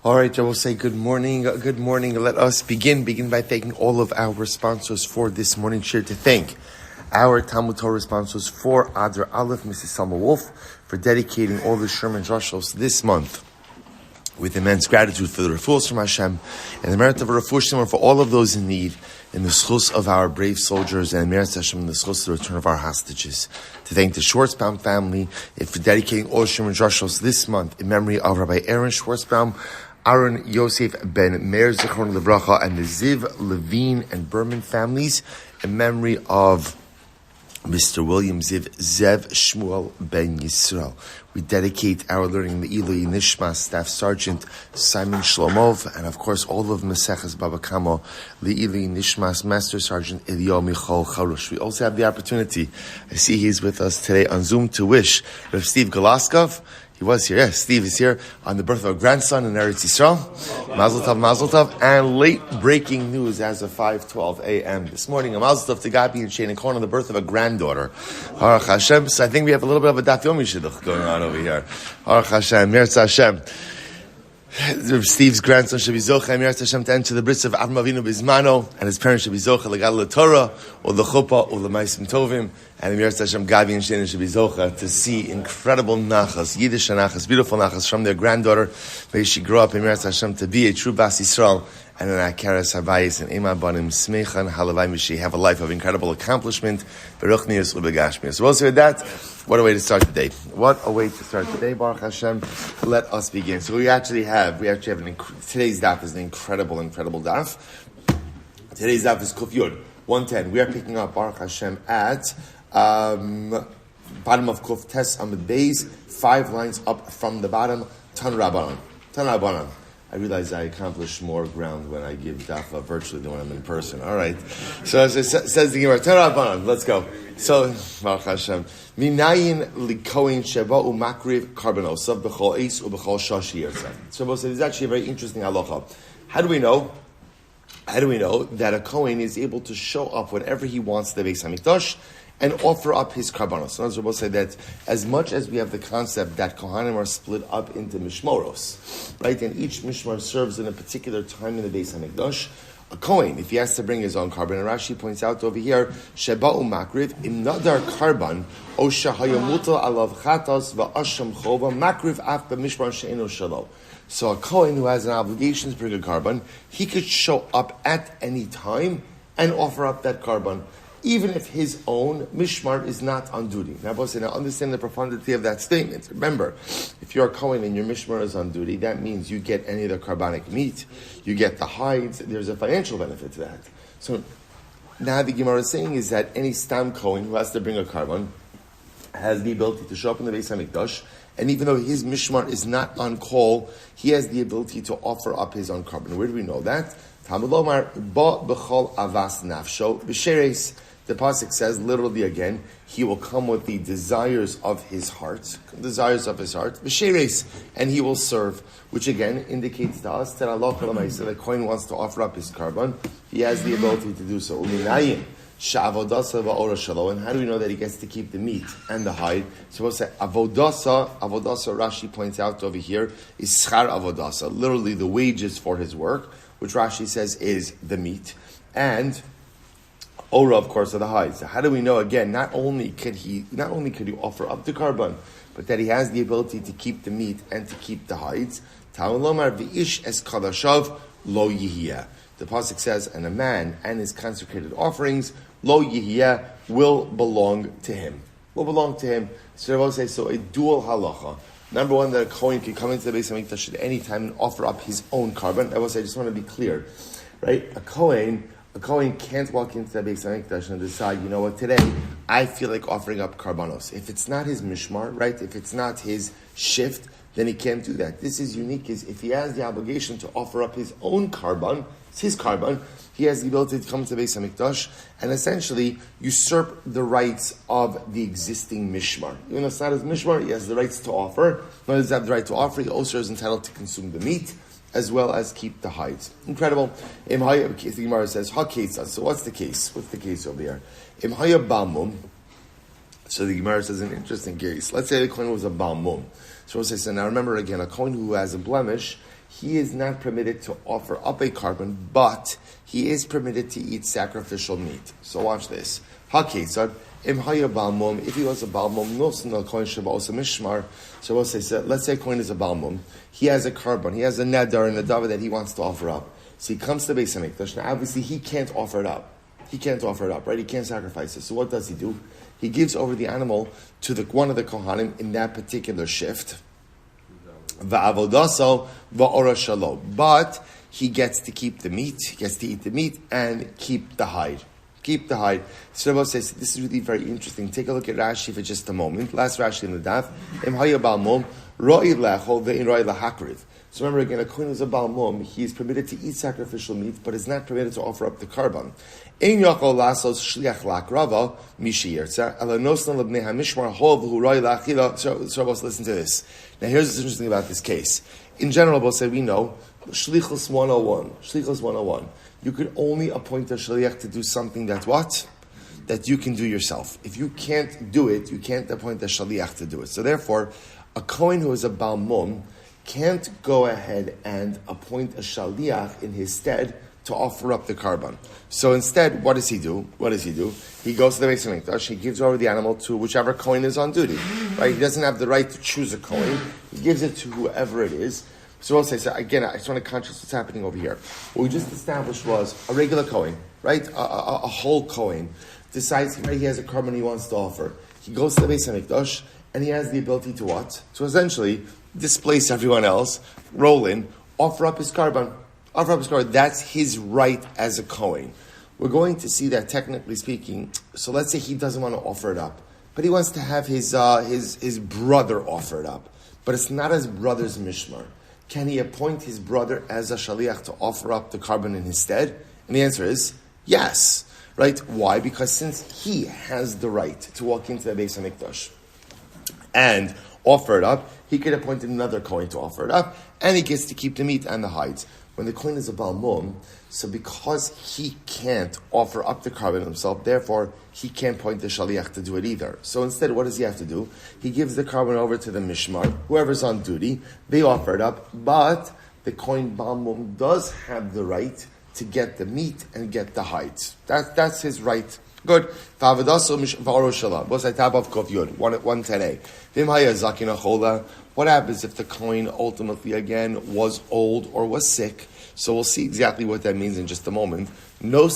All right, I will say good morning. Good morning. Let us begin by thanking all of our sponsors for this morning share. To thank our TALMUD Torah sponsors for Adar Aleph, Mrs. Selma Woolf, for dedicating all the Shiurim Drushos this month with immense gratitude for the refuos from Hashem and the merit of a refuah for all of those in need, in the zchus of our brave soldiers, and merit Hashem in the zchus the return of our hostages. To thank the Schwarzbaum family for dedicating all Shiurim Drushos this month in memory of Rabbi Aharon Schwarzbaum, Aharon Yosef ben Meir, and the Lavine and Behrman families in memory of Mr. William Zev Shmuel ben Yisroel. We dedicate our learning the Eliyahu Neshama Staff Sergeant Simon Shlomov, and of course all of Maseches Bava Kamo, the Eliyahu Neshama's Master Sergeant Eliyahu Harush. We also have the opportunity, I see he's with us today on Zoom, to wish Rav Steve Golaskov. He was here, yes, Steve is here on the birth of a grandson in Eretz Yisrael. Mazel tov, mazel tov. And late breaking news as of 5:12 a.m. this morning. A mazel tov to Gabi and Shane and Korn on the birth of a granddaughter. Haruch Hashem. So I think we have a little bit of a Daf Yomi shidduch going on over here. Haruch Hashem, Meir Hashem. Steve's grandson should be zocha, Meir Hashem, to enter the bris of Avraham Avinu Bismano, and his parents should be zocha legal TORAH, or the chuppah, or the ma'asim tovim, and Meir Hashem, Gabi and Shane should be zocha to see incredible nachas, Yiddish nachas, beautiful nachas from their granddaughter. May she grow up in Meir Hashem to be a true Bas Yisrael, and an akaras havayis and ema banim smechan halavai. May she have a life of incredible accomplishment. Baruch nius ubegashmius. So also with that, what a way to start the day. What a way to start the day, Baruch Hashem. Let us begin. So we actually have today's daf is an incredible daf. Today's daf is Kuf Yud 110. We are picking up Baruch Hashem at bottom of Kuf Tes Amud Beis, 5 lines up from the bottom. Tan Rabbanan. I realize I accomplish more ground when I give dafa virtually than when I'm in person. All right. So as it says the Gemara, Tan Rabbanan. Let's go. So Baruch Hashem. Minayin likoin sheba umakriv karbonosav b'chol eis ub'chol shashi yirtzeh. So it's actually a very interesting halacha. How do we know that a kohen is able to show up whenever he wants to the Beis Hamikdash and offer up his karbanos? So Rabbi say that as much as we have the concept that kohanim are split up into mishmoros, right, and each mishmar serves in a particular time in the Beis Hamikdash, a kohen, if he has to bring his own karban, and Rashi points out over here, sheba umakriv im nadar karban o shahayamutal alav chatos va'asham chova makriv af b'mishmar she'eno shalo. So a kohen who has an obligation to bring a karban, he could show up at any time and offer up that karban, even if his own mishmar is not on duty. Now, understand the profundity of that statement. Remember, if you're a kohen and your mishmar is on duty, that means you get any of the carbonic meat, you get the hides. There's a financial benefit to that. So now the Gemara is saying is that any stam kohen who has to bring a karban has the ability to show up in the Beis Hamikdash, and even though his mishmar is not on call, he has the ability to offer up his own karban. Where do we know that? The pasuk says, literally again, he will come with the desires of his heart, v'sheres, and he will serve, which again indicates to us that Allah, the kohen wants to offer up his karban, he has the ability to do so. And how do we know that he gets to keep the meat and the hide? So we'll say avodasa, Rashi points out over here, is schar avodasa, literally the wages for his work, which Rashi says is the meat, and Ora, of course, are the hides. So how do we know, again, not only could he offer up the karban, but that he has the ability to keep the meat and to keep the hides? Ta'olomar v'ish es kadashav lo yihiyah. The pasuk says, and a man and his consecrated offerings, lo yihiyah, will belong to him. So Rabbi says, so a dual halacha. Number one, that a kohen can come into the Beis Hamikdash at any time and offer up his own karban. I just want to be clear, right? A kohen can't walk into the Beis Hamikdash and decide, you know what, today I feel like offering up karbanos. If it's not his mishmar, right? If it's not his shift, then he can't do that. This is unique, is if he has the obligation to offer up his own karban, it's his karban, he has the ability to come to the Beis Hamikdash and essentially usurp the rights of the existing mishmar. Even though it's not his mishmar, he has the rights to offer. Not only does he have the right to offer, he also is entitled to consume the meat, as well as keep the hides. Incredible. The Gemara says, so what's the case? What's the case over here? So the Gemara says an interesting case. Let's say the kohen was a balmum. So we'll say, so now remember again, a kohen who has a blemish, he is not permitted to offer up a carbon, but he is permitted to eat sacrificial meat. So watch this. HaKetzad, if he was a balmum, so let's say a coin is a balmum. He has a carbon, he has a nedar and a dava that he wants to offer up. So he comes to Beis HaMikdash. Now obviously he can't offer it up. He can't offer it up, right? He can't sacrifice it. So what does he do? He gives over the animal to one of the kohanim in that particular shift. Va'avodaso va'ora shalo. But he gets to keep the meat, he gets to eat the meat and keep the hide. Keep the hide. Rabbi says, this is really very interesting. Take a look at Rashi for just a moment. Last Rashi in the Daf. So remember again, a kohen who's a balmum, he is permitted to eat sacrificial meat, but is not permitted to offer up the carbon. So listen to this. Now here's what's interesting about this case. In general, we'll say we know, Shlichus 101. Shlichus 101. You could only appoint a shaliach to do something that what? That you can do yourself. If you can't do it, you can't appoint a shaliach to do it. So therefore, a kohen who is a balmum can't go ahead and appoint a shaliach in his stead to offer up the carbon. So instead, what does he do? He goes to the Beis HaMikdash, he gives over the animal to whichever kohen is on duty. Right? He doesn't have the right to choose a kohen. He gives it to whoever it is. So I'll say, so again, I just want to conscious what's happening over here. What we just established was a regular kohen, right? A whole kohen decides, right, he has a carbon he wants to offer. He goes to the Beis HaMikdash, and he has the ability to what? To essentially displace everyone else, roll in, offer up his carbon. That's his right as a kohen. We're going to see that technically speaking. So let's say he doesn't want to offer it up, but he wants to have his brother offer it up. But it's not his brother's mishmar. Can he appoint his brother as a shaliach to offer up the carbon in his stead? And the answer is yes. Right? Why? Because since he has the right to walk into the Beis HaMikdash and offer it up, he could appoint another kohen to offer it up, and he gets to keep the meat and the hides. When the kohen is a balmum, so because he can't offer up the carbon himself, therefore he can't point the shaliach to do it either. So instead, what does he have to do? He gives the carbon over to the mishmar, whoever's on duty, they offer it up, but the kohen balmum does have the right to get the meat and get the hides. That's his right. Good. What happens if the kohen ultimately again was old or was sick? So we'll see exactly what that means in just a moment. So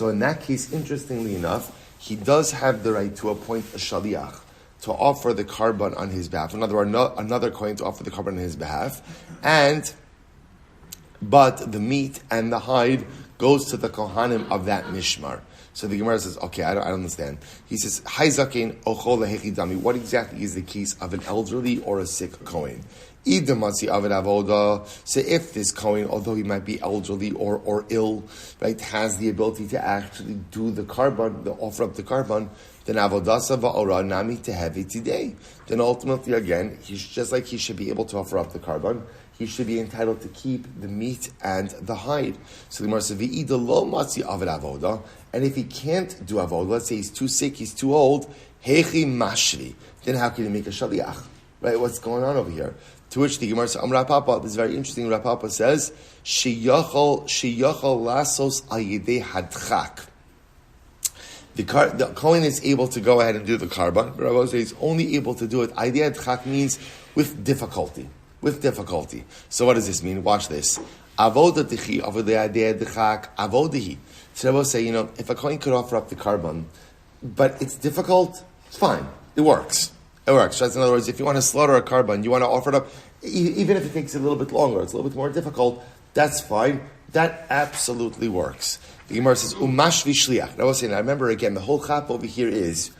in that case, interestingly enough, he does have the right to appoint a shaliach to offer the carbon on his behalf. In other words, another kohen to offer the carbon on his behalf, but the meat and the hide goes to the kohanim of that mishmar. So the Gemara says, okay, I don't understand. He says, what exactly is the case of an elderly or a sick kohen? So if this kohen, although he might be elderly or ill, right, has the ability to actually do the carbon, the offer up the carbon, then avodasa va'ora nami tehevi today. Then ultimately, again, he's just like he should be able to offer up the carbon, he should be entitled to keep the meat and the hide. So the Gemara says, "V'ida lo matzi avad avoda." And if he can't do avoda, let's say he's too sick, he's too old, hechi mashvi. Then how can he make a shaliach? Right? What's going on over here? To which the Gemara says, Rapapa, this is very interesting. Rapapa says, "Sheyachol lasos ayidei hadchak." The kohen is able to go ahead and do the carbon, but Rabbi says he's only able to do it. Ayidei hadchak means with difficulty. With difficulty. So what does this mean? Watch this. Avodatichi avodei hadchak avodahi. So Rabbi say, if a kohen could offer up the carbon, but it's difficult, it's fine. It works. It works. So in other words, if you want to slaughter a carbon, you want to offer it up, even if it takes a little bit longer, it's a little bit more difficult, that's fine. That absolutely works. The Gemara says, Umash v'shliach. I was saying, I remember again, the whole chap over here is,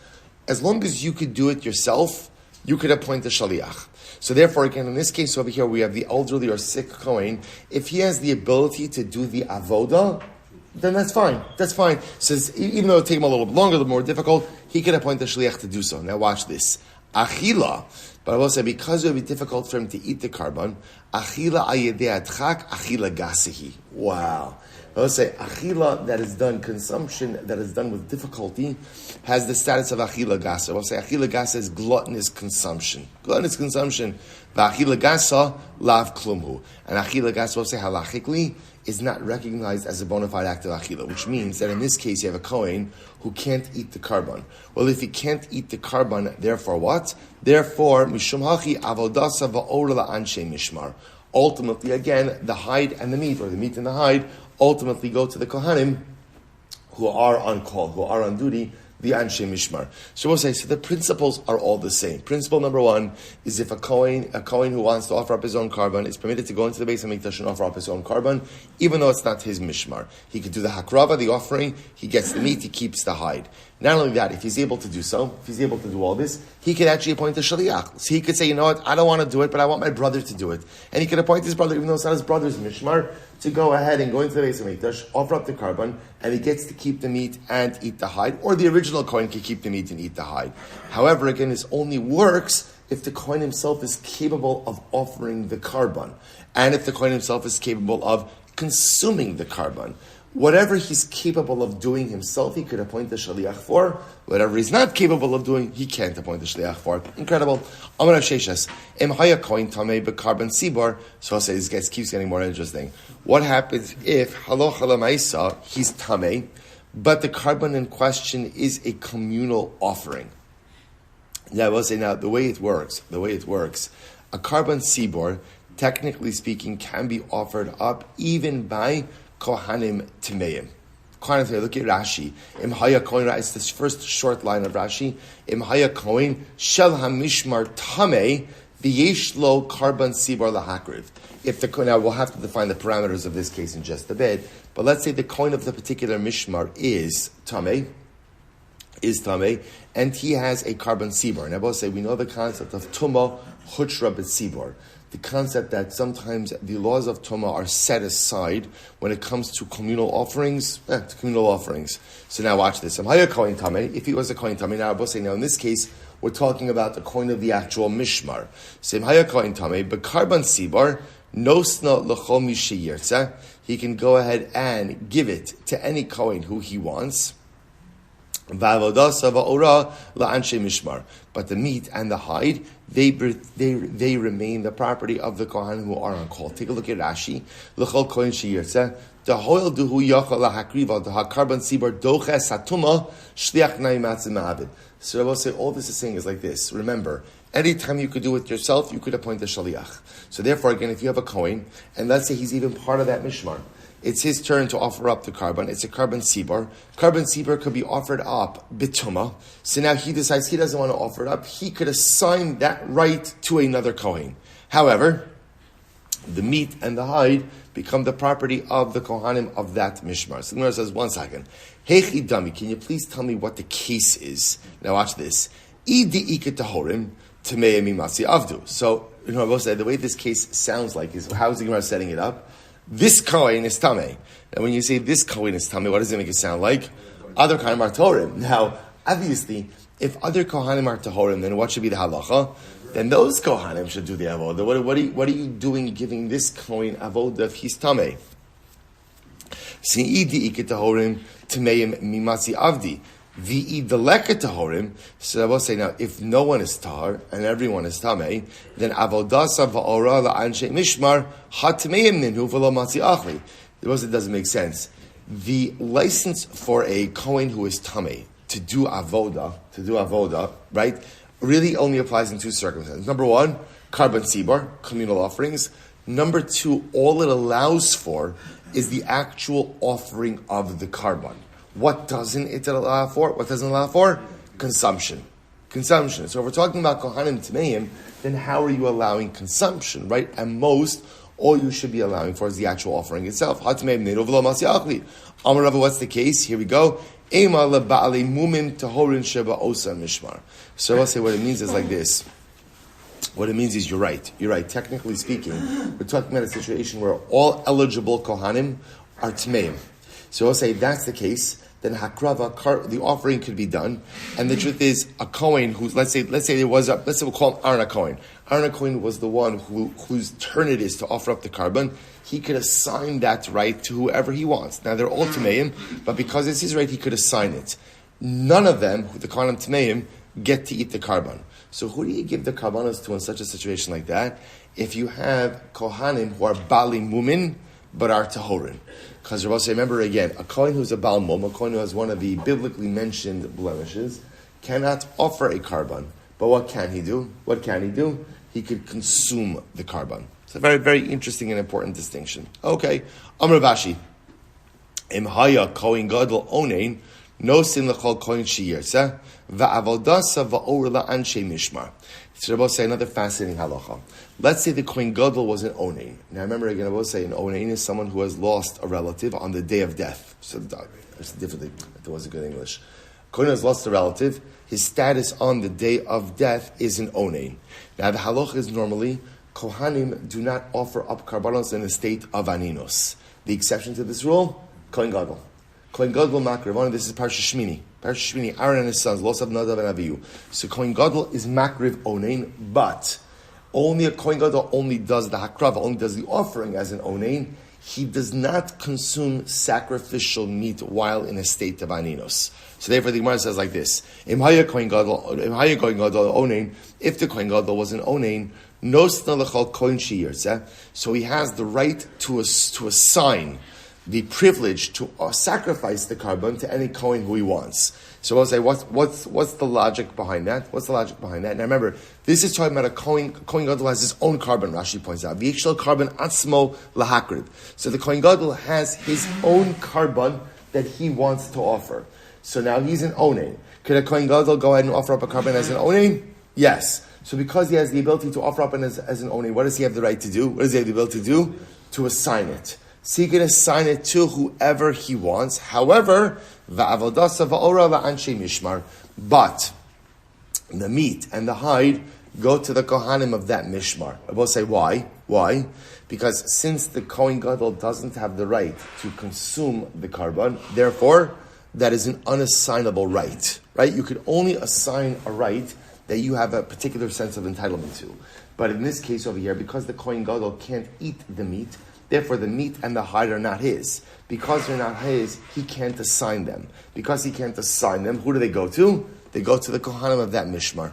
as long as you could do it yourself, you could appoint a shaliach. So therefore, again, in this case over here, we have the elderly or sick kohen. If he has the ability to do the avoda, then that's fine. That's fine. Says, even though it take him a little bit longer, a little more difficult, he can appoint a shaliach to do so. Now watch this. Achila, but I will say because it would be difficult for him to eat the carbon, achila ayedei adchak, achila gasihi. Wow. I'll say achila that is done, consumption that is done with difficulty, has the status of achila gasa. I'll say achila gasa is gluttonous consumption. Gluttonous consumption. V'achila gasa lav klumhu. And achila gasa, we'll say halachically, is not recognized as a bona fide act of achila, which means that in this case you have a kohen who can't eat the carbon. Well, if he can't eat the carbon, therefore what? Therefore, mishum hachi avodasa va'ora la'anshe mishmar. Ultimately, again, the hide and the meat, or the meat and the hide, ultimately go to the kohanim who are on call, who are on duty, the anshe mishmar. So we'll say, so the principles are all the same. Principle number one is if a kohen who wants to offer up his own carbon is permitted to go into the Beis HaMikdash and offer up his own carbon, even though it's not his mishmar. He could do the hakrava, the offering, he gets the meat, he keeps the hide. Not only that, if he's able to do so, if he's able to do all this, he could actually appoint a shaliach. So he could say, you know what, I don't want to do it, but I want my brother to do it. And he could appoint his brother, even though it's not his brother's mishmar, to go ahead and go into the Beis HaMikdash, offer up the carbon, and he gets to keep the meat and eat the hide, or the original kohen can keep the meat and eat the hide. However, again, this only works if the kohen himself is capable of offering the carbon, and if the kohen himself is capable of consuming the carbon. Whatever he's capable of doing himself, he could appoint the shaliach for. Whatever he's not capable of doing, he can't appoint the shaliach for. Incredible. Amar Sheshes. Im haya koin tamei bekarban sibor. So I'll say this keeps getting more interesting. What happens if haloch halamaisa, he's tamei, but the carbon in question is a communal offering? Yeah, I will say now, the way it works, a carbon sibor, technically speaking, can be offered up even by Kohanim Timeim. Kohanim Timeim, look at Rashi. Im haya koin, it's this first short line of Rashi. Im haya koin, shel hamishmar tamei, v'yesh lo karban sibar lahakriv. If the koin, now we'll have to define the parameters of this case in just a bit, but let's say the koin of the particular mishmar is tamei, and he has a carbon sibor. And I will say, we know the concept of tuma hutra b'sibor. The concept that sometimes the laws of Tumah are set aside when it comes to communal offerings. So now watch this. If he was a kohen tamei, now I will say, now in this case, we're talking about the coin of the actual mishmar. But carbon sibar, nosna l'chol mishiyirtza, he can go ahead and give it to any kohen who he wants. But the meat and the hide, they remain the property of the kohen who are on call. Take a look at Rashi. L'chol kohen sheyirtzeh, dehoil duhu yachal lahakriva dehakarban sibar doches hatuma shliach naimatzim ma'avid. So I will say, all this is saying is like this. Remember, anytime you could do it yourself, you could appoint a shaliach. So therefore, again, if you have a kohen, and let's say he's even part of that mishmar, it's his turn to offer up the carbon. It's a carbon sibor. Carbon sibor could be offered up bituma. So now he decides he doesn't want to offer it up. He could assign that right to another kohen. However, the meat and the hide become the property of the kohanim of that mishmar. So the Meir says, 1 second. Heichi dami, can you please tell me what the case is? Now watch this. Idi iket tahorim tamei mimasi avdu. So, I will say, the way this case sounds like is, how is the Gemara setting it up? This kohen is tamei. And when you say this kohen is tamei, what does it make it sound like? Other kohanim are torim. Now, obviously, if other kohanim are torim, then what should be the halacha? Then those kohanim should do the avodah. What are you doing giving this kohen avodah if he's tamei? Si'idi iket tahorim tameim mimasi avdi. V'ideleket tahorim. So I will say now, if no one is tahar and everyone is tamei, then avodasa va'ora la'anshe mishmar hatmeim minhu v'lo matzi achli. It doesn't make sense. The license for a kohen who is tamei to do avodah, right, really only applies in two circumstances. Number one, carbon sibor, communal offerings. Number two, all it allows for is the actual offering of the carbon. What doesn't it allow for? What doesn't allow for? Consumption. So if we're talking about kohanim tameim, then how are you allowing consumption, right? At most, all you should be allowing for is the actual offering itself. What's the case? Here we go. So I'll say what it means is like this. What it means is you're right. Technically speaking, we're talking about a situation where all eligible kohanim are tameim. So I'll say if that's the case, then hakrava, the offering could be done. And the truth is, a Kohen who's, let's say we'll call him Aharon Kohen. Aharon Kohen was the one whose turn it is to offer up the carbon. He could assign that right to whoever he wants. Now they're all Tameim, but because it's his right, he could assign it. None of them, the Kohanim Tameim, get to eat the carbon. So who do you give the karbanos to in such a situation like that? If you have Kohanim who are Bali Mumin, but are Tahorin. Because Rabbi say, remember again, a Kohen who's a Baal Mum, a Kohen who has one of the biblically mentioned blemishes, cannot offer a carbon. But what can he do? He could consume the carbon. It's a very, very interesting and important distinction. Okay, Amr Vashi. Im haya Kohen Gadol onein, no sin lechol Kohen shiyirtzeh, va'avodasa va'orla anshe mishmar. So Rabbi say another fascinating halacha. Let's say the Kohen Gadol was an onein. Now remember again, Rabbi say an onein is someone who has lost a relative on the day of death. So it's differently. That wasn't good English. Kohen has lost a relative. His status on the day of death is an onein. Now the halacha is normally Kohanim do not offer up karbanos in a state of aninos. The exception to this rule, Kohen Gadol. Kohen Gadol makriv. This is Parsha Shmini. Parsha Shmini, Aaron and his sons, Losav, Nadav, and Avihu. So Kohen Gadol is makriv onein, but only a Kohen Gadol only does the hakrava, only does the offering as an onein. He does not consume sacrificial meat while in a state of aninos. So therefore the Gemara says like this: Im haya Kohen Gadol onein. If the Kohen Gadol was an onein, no sna lechol Kohen shiyirtzeh. So he has the right to assign the privilege to sacrifice the carbon to any Kohen who he wants. So I'll say, what's the logic behind that? Now remember, this is talking about a Kohen Gadol has his own carbon, Rashi points out. V'yichshel carbon atzmo lahakrid. So the Kohen Gadol has his own carbon that he wants to offer. So now he's an onein. Could a Kohen Gadol go ahead and offer up a carbon as an onein? Yes. So because he has the ability to offer up as an onein, what does he have the right to do? What does he have the ability to do? To assign it. So he can assign it to whoever he wants. However, va'avodasa va'ora va'anshe mishmar. But the meat and the hide go to the kohanim of that mishmar. I will say why? Why? Because since the Kohen Gadol doesn't have the right to consume the carbon, therefore that is an unassignable right. Right? You could only assign a right that you have a particular sense of entitlement to. But in this case over here, because the Kohen Gadol can't eat the meat, therefore the meat and the hide are not his. Because they're not his, he can't assign them. Because he can't assign them, who do they go to? They go to the kohanim of that mishmar.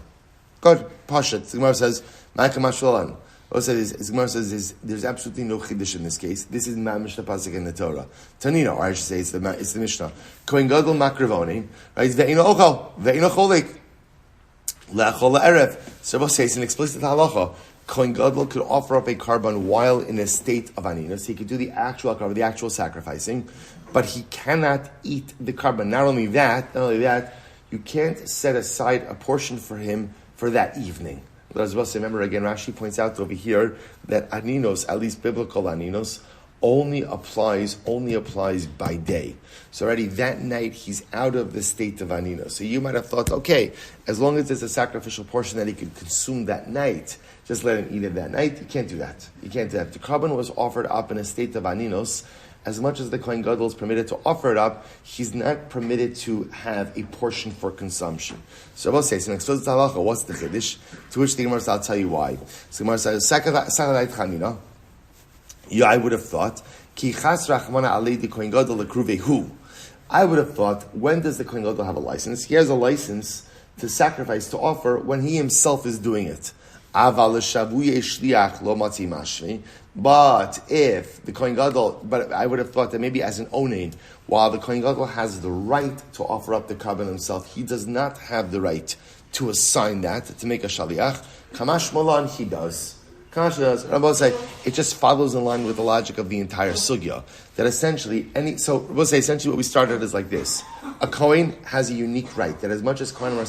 Good. Pashat. The Gemara says, Gemara says there's absolutely no chiddush in this case. This is mamish the pasuk in the Torah. Tanina, or I should say it's the Mishnah. Kohen Gadol makrivoni, right? Ve'ino ochal, ve'ino cholik, le'achol le'erev. So Rabbi says an explicit halacha. Kohen Gadol could offer up a carbon while in a state of aninos. He could do the actual carbon, the actual sacrificing, but he cannot eat the carbon. Not only that, you can't set aside a portion for him for that evening. Remember again, Rashi points out over here that aninos, at least biblical aninos, only applies by day. So already that night he's out of the state of aninos. So you might have thought, okay, as long as there's a sacrificial portion that he could consume that night, just let him eat it that night. You can't do that. The carbon was offered up in a state of aninos. As much as the Kohen Gadol is permitted to offer it up, he's not permitted to have a portion for consumption. So I will say, what's the chiddush? To which the Gemara says, I'll tell you why. So the Gemara says, I would have thought, I would have thought, when does the Kohen Gadol have a license? He has a license to sacrifice, to offer, when he himself is doing it. But if the Kohen Gadol, but I would have thought that maybe as an onein, while the Kohen Gadol has the right to offer up the carbon himself, he does not have the right to assign that, to make a shaliach. Kamash Molan, he does. Rabbi say it just follows in line with the logic of the entire sugya. That essentially what we started is like this: a Kohen has a unique right that as much as Kohen are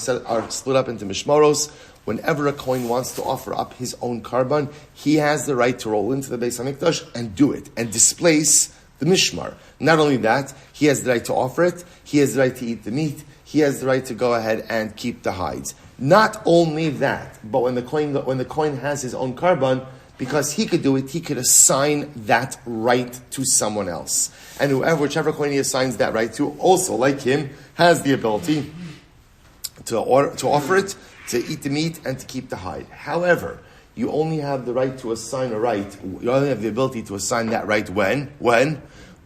split up into mishmoros, whenever a Kohen wants to offer up his own carbon, he has the right to roll into the Beis Hamikdash and do it and displace the mishmar. Not only that, he has the right to offer it. He has the right to eat the meat. He has the right to go ahead and keep the hides. Not only that, but when the Kohen has his own carbon, Because he could do it, he could assign that right to someone else. And whichever coin he assigns that right to, also, like him, has the ability to offer it, to eat the meat, and to keep the hide. However, you only have the right to assign a right, you only have the ability to assign that right when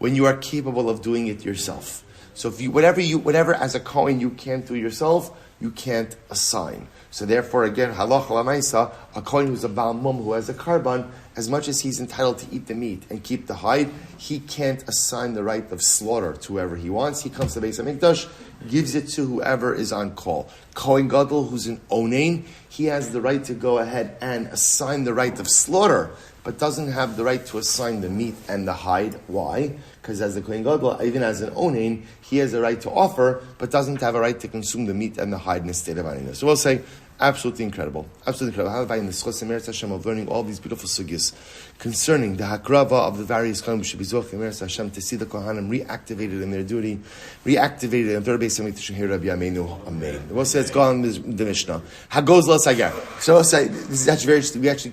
you are capable of doing it yourself. So if whatever as a kohen you can't do yourself, you can't assign. So therefore, again, halacha l'maisa, a kohen who's a baal mum, who has a karban, as much as he's entitled to eat the meat and keep the hide, he can't assign the right of slaughter to whoever he wants. He comes to the Beis HaMikdash, gives it to whoever is on call. Kohen Gadol, who's an onain, he has the right to go ahead and assign the right of slaughter, but doesn't have the right to assign the meat and the hide. Why? Because as the Kohen Gadol, even as an onain, he has a right to offer, but doesn't have a right to consume the meat and the hide in a state of aninus. So we'll say, absolutely incredible. Absolutely incredible. How about in the zchus and Meir Hashem of learning all these beautiful sugyas concerning the hakrava of the various kohanim should be zoch and Meir Hashem to see the kohanim reactivated in their duty, reactivated in third base and here Rabbi Amenu Amen. We'll say it's gone in the Mishnah. Hagoz la sagar. So we'll say this is actually very interesting. We actually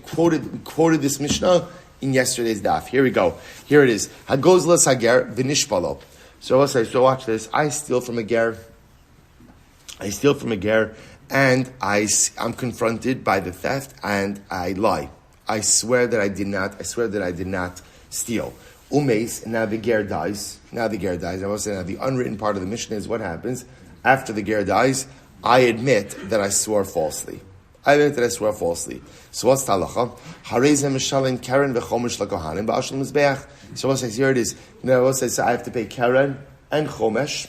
quoted this Mishnah in yesterday's daf. Here we go. Here it is. Hagoz la sagar v'nishpalo. So we'll say, so watch this. I steal from a ger. And I'm confronted by the theft, and I lie. I swear that I did not steal. Umeis, now the ger dies. I will say now the unwritten part of the Mishnah is what happens after the ger dies. I admit that I swore falsely. So what's talacha? Harezem mishalim karen v'chomesh lakohanim ba'ashal mizbeach. So what says here it is. So I have to pay karen and chomesh.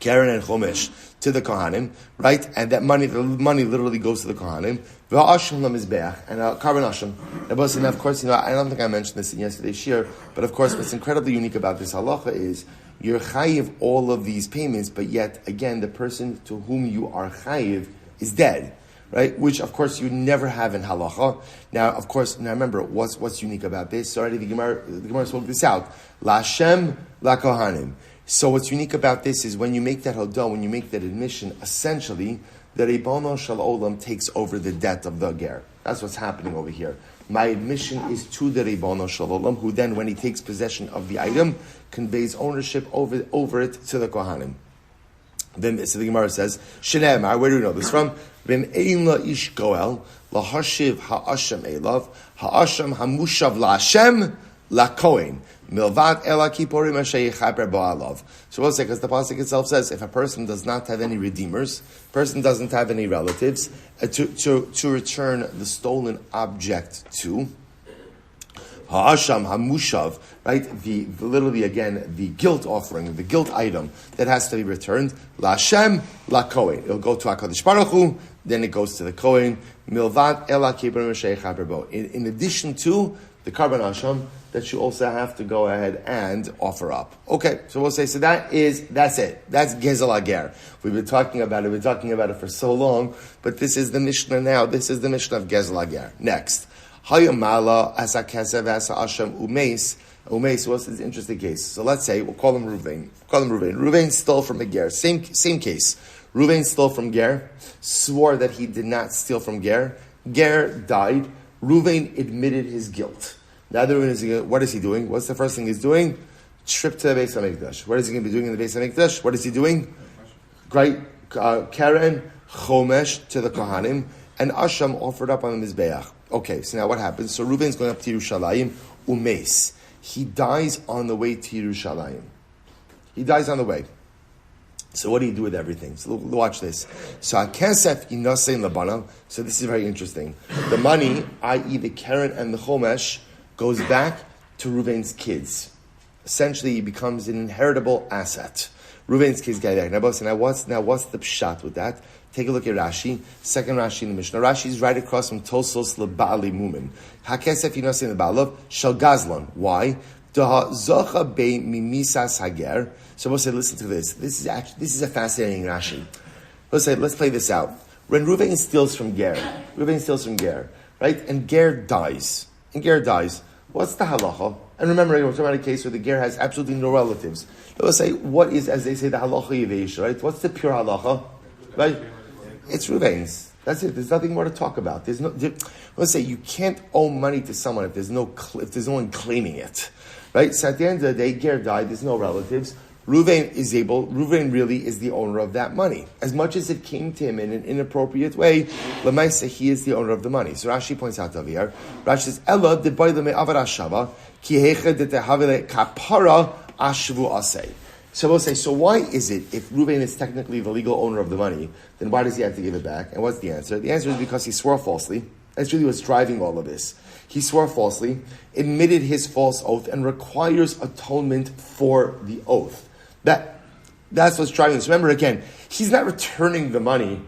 To the Kohanim, right? And that money, the money literally goes to the Kohanim. And carbon asham. And of course, I don't think I mentioned this in yesterday's shir, but of course, what's incredibly unique about this halacha is you're chayiv all of these payments, but yet again, the person to whom you are chayiv is dead, right? Which of course you never have in halacha. Now, of course, now remember what's unique about this. So already the Gemara spoke this out. La Hashem, la Kohanim. So what's unique about this is when you make that hodah, when you make that admission, essentially, the Ribono Shel Olam takes over the debt of the ger. That's what's happening over here. My admission is to the Ribono Shel Olam, who then, when he takes possession of the item, conveys ownership over it to the Kohanim. Then, so the Gemara says, sheleima, where do we know this from? V'im ein la ish goel, la hashiv ha'asham elav, ha'asham hamushav la'ashem, la kohen. Milvat ela kiporim asheyichaper bo'alav. So we'll say, because the pasuk itself says, if a person does not have any redeemers, person doesn't have any relatives, to return the stolen object to ha'asham hamushav, right? Literally again, the guilt offering, the guilt item that has to be returned. La'ashem, la'kohen. It'll go to HaKadosh Baruch Hu, then it goes to the kohen. Milvat ela kiporim asheyichaper bo. In addition to the carbon asham that you also have to go ahead and offer up. Okay, so we'll say, so that's it. That's Gezel Ager. We've been talking about it for so long, but this is the Mishnah now. This is the Mishnah of Gezel Ager. Next. Hayamala asa kesev asa asham umeis. Umeis was this interesting case. So let's say, we'll call him Ruvain. Ruvain stole from a ger. Same case. Ruvain stole from ger, swore that he did not steal from ger. Ger died. Ruvain admitted his guilt. Now, what is he doing? What's the first thing he's doing? Trip to the Beis HaMikdash. What is he going to be doing in the Beis HaMikdash? What is he doing? Great. Karen, Chomesh to the Kohanim, and Asham offered up on the Mizbeach. Okay, so now what happens? So Reuben's going up to Yerushalayim, Umeis. He dies on the way to Yerushalayim. He dies on the way. So what do you do with everything? So watch this. So Akesef Inasein Labana. So this is very interesting. The money, i.e. the Karen and the Chomesh, goes back to Reuven's kids. Essentially, he becomes an inheritable asset. Reuven's kids get back. Now what's the pshat with that? Take a look at Rashi. Second Rashi in the Mishnah. Rashi is right across from Tosos Leba'ali Mumin. Hakesef Yinosin Leba'alav Shal Gazlan. Why? Daha Zocha Be Mimisas Hager. So we'll say, listen to this. This is a fascinating Rashi. Let's play this out. When Reuven steals from Ger, right? And Ger dies. What's the halacha? And remember, we're talking about a case where the ger has absolutely no relatives. Let's say, what is, as they say, the halacha yiveish, right? What's the pure halacha? Right? It's Reuven's. That's it. There's nothing more to talk about. Let's say you can't owe money to someone if there's no one claiming it, right? So at the end of the day, Ger died. There's no relatives. Reuven really is the owner of that money. As much as it came to him in an inappropriate way, Lamaisa, he is the owner of the money. So Rashi points out over here. Rashi says, Ella de boile avarashava ki hecha de tehavile kapara ashvu asay. So we'll say, so why is it, if Reuven is technically the legal owner of the money, then why does he have to give it back? And what's the answer? The answer is because he swore falsely. That's really what's driving all of this. He swore falsely, admitted his false oath, and requires atonement for the oath. That's what's driving this. Remember, again, he's not returning the money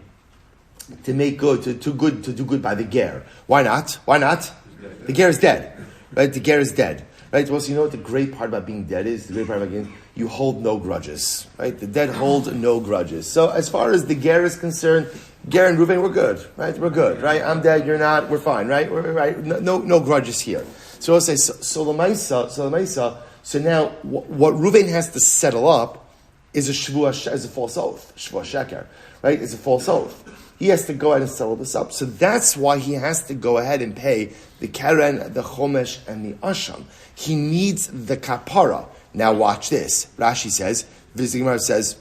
to make good, to do good by the ger. Why not? The ger is dead, right? The ger is dead, right? Well, so you know what the great part about being dead is? The great part about being you hold no grudges, right? The dead hold no grudges. So as far as the ger is concerned, ger and Reuven, we're good, right? We're good, right? I'm dead, you're not, we're fine, right? We're right. No grudges here. So we'll say, so now what Reuven has to settle up is a false oath, shvuah sheker, right? It's a false oath. He has to go ahead and settle this up. So that's why he has to go ahead and pay the keren, the chomesh, and the asham. He needs the kapara. Now watch this. Rashi says, Vizimar says,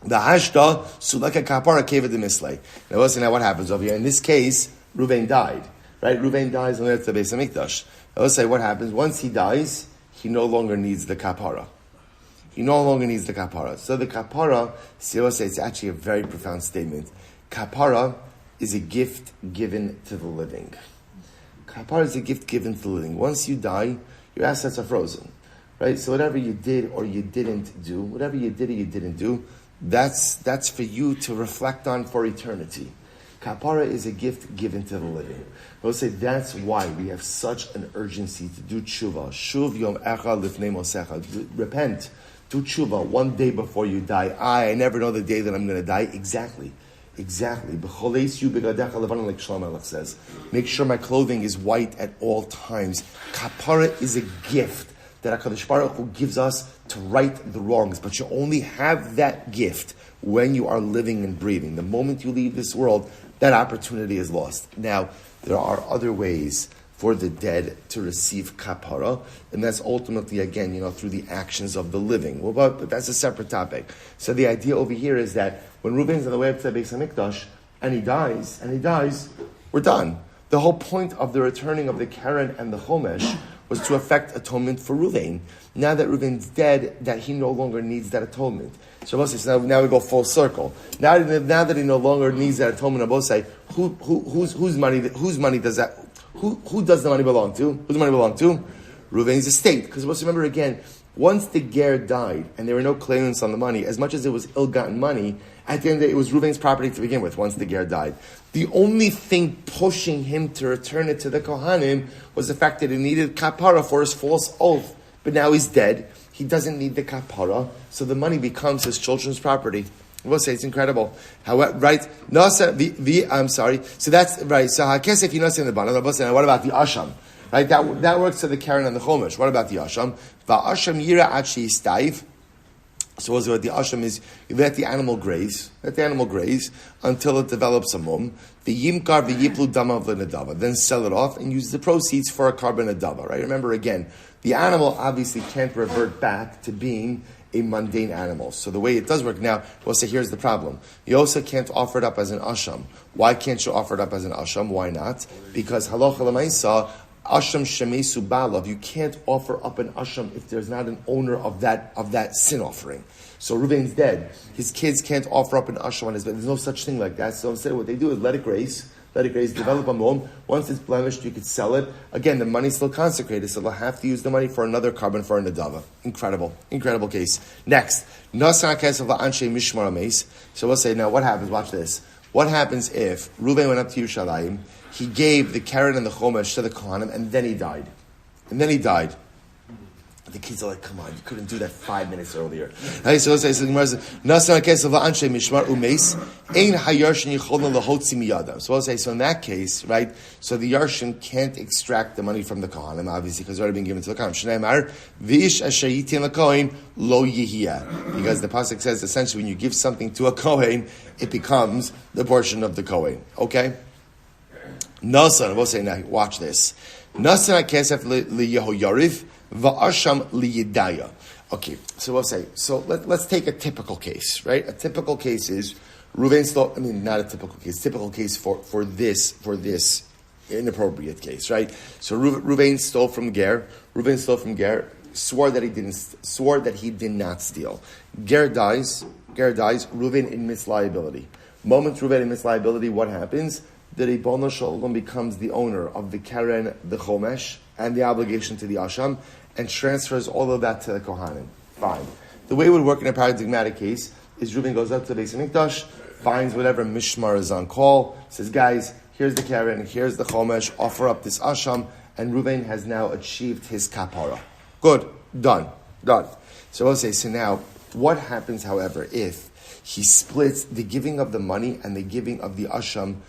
the hashda sulaka kapara keva de mislay. Now listen now what happens over here. In this case, Reuven died, right? Reuven dies on the Beis Hamikdash. Now let's say what happens. Once he dies, he no longer needs the kapara. So the kapara, it's actually a very profound statement. Kapara is a gift given to the living. Kapara is a gift given to the living. Once you die, your assets are frozen, right? So whatever you did or you didn't do, that's for you to reflect on for eternity. Kapara is a gift given to the living. I will say that's why we have such an urgency to do tshuva. Shuv yom echa lifnei mosecha. Repent. Do tshuva one day before you die. I never know the day that I'm going to die. Exactly. Like Shlomo says. Make sure my clothing is white at all times. Kapara is a gift that HaKadosh Baruch Hu gives us to right the wrongs. But you only have that gift when you are living and breathing. The moment you leave this world, that opportunity is lost. Now, there are other ways for the dead to receive kapara, and that's ultimately, again, through the actions of the living. Well, but that's a separate topic. So the idea over here is that when Reuven's on the way up to the Beis Hamikdash, and he dies, we're done. The whole point of the returning of the keren and the chomesh was to effect atonement for Reuven. Now that Reuven's dead, that he no longer needs that atonement. So now we go full circle. Now that he no longer needs that atonement, I both say, whose money does that? Who does the money belong to? Who does the money belong to? Reuven's estate. Because let's remember again, once the ger died and there were no claimants on the money, as much as it was ill-gotten money, at the end of the day, it was Reuven's property to begin with. Once the ger died, the only thing pushing him to return it to the Kohanim was the fact that he needed kapara for his false oath. But now he's dead. He doesn't need the kapara, so the money becomes his children's property. We'll say it's incredible. However, right? I'm sorry. So that's right. So hakesef in the bottom. What about the asham? Right? That works to the keren and the chomesh. What about the asham? Va'asham yira achi staiv. So what the asham is, you let the animal graze. Until it develops a mum. The yimkar v'yiplu dama v'nedava. Then sell it off and use the proceeds for a carbon adava. Right? Remember again, the animal obviously can't revert back to being a mundane animal. So the way it does work now, we'll say here's the problem. You also can't offer it up as an asham. Why can't you offer it up as an asham? Why not? Because halacha l'maisa, asham shemesu balav. You can't offer up an asham if there's not an owner of that sin offering. So Reuven's dead. His kids can't offer up an asham on his bed. There's no such thing like that. So instead what they do is let it graze, develop a mom. Once it's blemished, you could sell it. Again, the money's still consecrated, so they'll have to use the money for another carbon for a nadava. Incredible case. Next, so we'll say, now what happens? Watch this. What happens if Reuven went up to Yerushalayim, he gave the keren and the chomesh to the Kohanim, and then he died? The kids are like, come on, you couldn't do that 5 minutes earlier. Right? So the Gemara says, "Nasan hakesef la'anshe mishmar umeis, ein hayarshin yicholna lahotzi miyadam." So I'll say, so in that case, right? So the yarshin can't extract the money from the kohanim, obviously, because it's already been given to the kohanim. Shnei mar v'ish asher yitin lakohen lo yihiyah, because the pasuk says essentially when you give something to a kohen, it becomes the portion of the kohen. Okay. Nasan, we'll say now. Watch this. Nasan hakesef liYehoyariv. Va'asham liyidaya. Okay, so we'll say, so let's take a typical case, right? A typical case is Reuven stole, not a typical case for this inappropriate case, right? So Reuven stole from Ger, swore that he did not steal. Ger dies, Reuven admits liability. Moment Reuven admits liability, what happens? The Ribono Shel Olam becomes the owner of the Keren, the Chomesh, and the obligation to the Asham, and transfers all of that to the Kohanim. Fine. The way it would work in a paradigmatic case is Reuven goes up to the Beis Hamikdash, finds whatever mishmar is on call, says, guys, here's the Keren, here's the Chomesh, offer up this Asham, and Reuven has now achieved his kapara. Good. Done. So I'll say, so now, what happens, however, if he splits the giving of the money and the giving of the Asham